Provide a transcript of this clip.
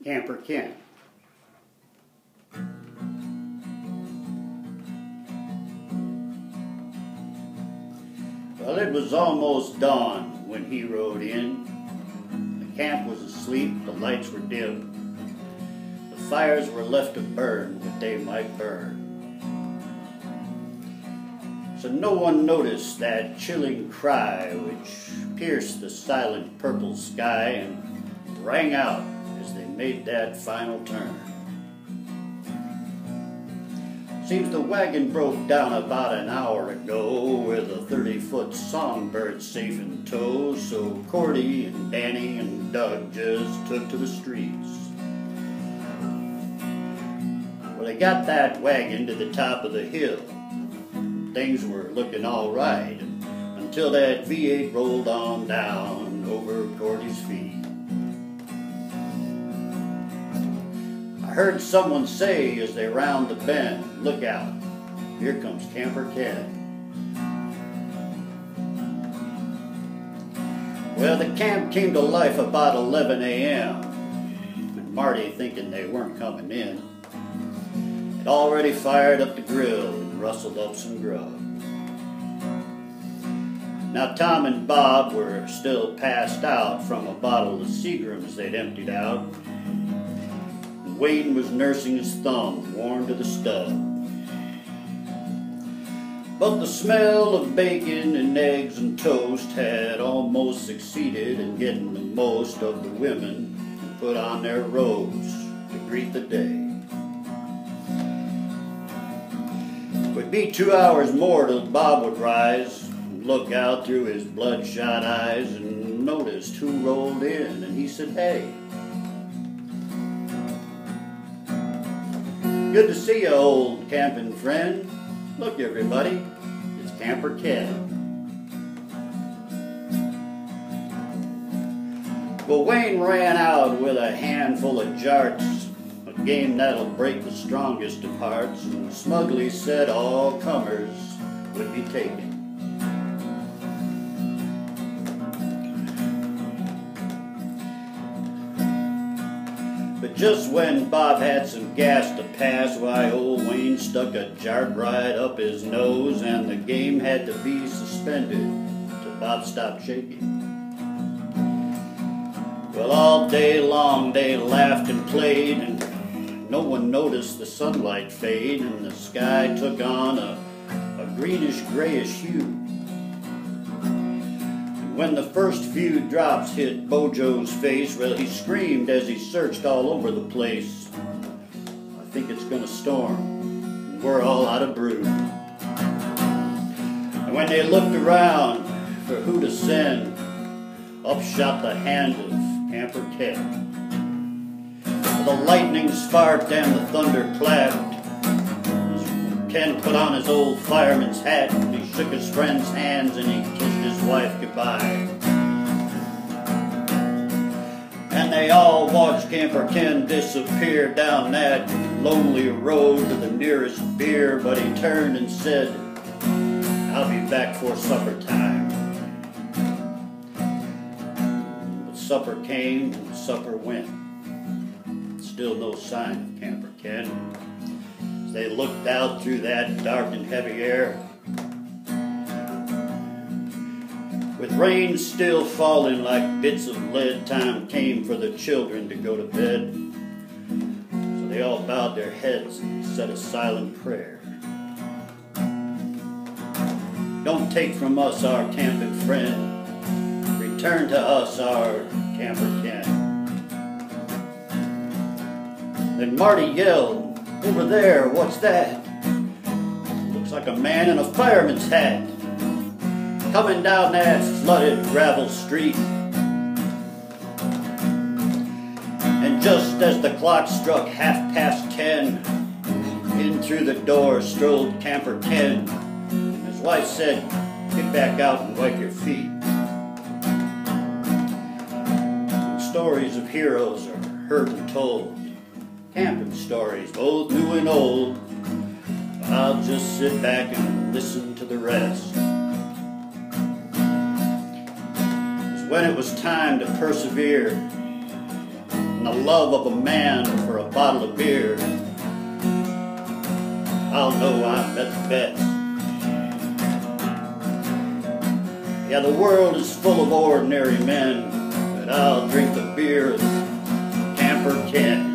Camper Ken. Well, it was almost dawn when he rode in. The camp was asleep, the lights were dim. The fires were left to burn what they might burn. So no one noticed that chilling cry which pierced the silent purple sky and rang out as they made that final turn. Seems the wagon broke down about an hour ago with a 30-foot songbird safe in tow, so Cordy and Danny and Doug just took to the streets. Well, they got that wagon to the top of the hill. Things were looking all right until that V8 rolled on down over Cordy's feet. I heard someone say as they round the bend, "Look out, here comes Camper Ken." Well, the camp came to life about 11 a.m. and Marty, thinking they weren't coming in, had already fired up the grill and rustled up some grub. Now Tom and Bob were still passed out from a bottle of Seagram's they'd emptied out. Wayne was nursing his thumb, worn to the stub. But the smell of bacon and eggs and toast had almost succeeded in getting the most of the women who put on their robes to greet the day. It would be 2 hours more till Bob would rise and look out through his bloodshot eyes and noticed who rolled in, and he said, "Hey, good to see you, old camping friend. Look, everybody, it's Camper Ken." Well, Wayne ran out with a handful of jarts, a game that'll break the strongest of hearts, and smugly said all comers would be taken. But just when Bob had some gas to pass, why, old Wayne stuck a jart right up his nose, and the game had to be suspended till Bob stopped shaking. Well, all day long they laughed and played, and no one noticed the sunlight fade, and the sky took on a greenish-grayish hue. When the first few drops hit Bojo's face, well, he screamed as he searched all over the place. "I think it's gonna storm, and we're all out of brew." And when they looked around for who to send, up shot the hand of Camper Ken. The lightning sparked and the thunder clapped. Ken put on his old fireman's hat, and he shook his friend's hands, and he kissed his wife goodbye. And they all watched Camper Ken disappear down that lonely road to the nearest beer, but he turned and said, "I'll be back for supper time." But supper came and supper went. Still no sign of Camper Ken. They looked out through that dark and heavy air. With rain still falling like bits of lead, time came for the children to go to bed. So they all bowed their heads and said a silent prayer. "Don't take from us our camping friend. Return to us our Camper Ken." Then Marty yelled, "Over there, what's that? Looks like a man in a fireman's hat, coming down that flooded gravel street." And just as the clock struck 10:30, in through the door strolled Camper Ken. His wife said, "Get back out and wipe your feet." Stories of heroes are heard and told, camping stories, both new and old. I'll just sit back and listen to the rest. 'Cause when it was time to persevere, and the love of a man for a bottle of beer, I'll know I'm at the best. Yeah, the world is full of ordinary men, but I'll drink the beer of Camper 10.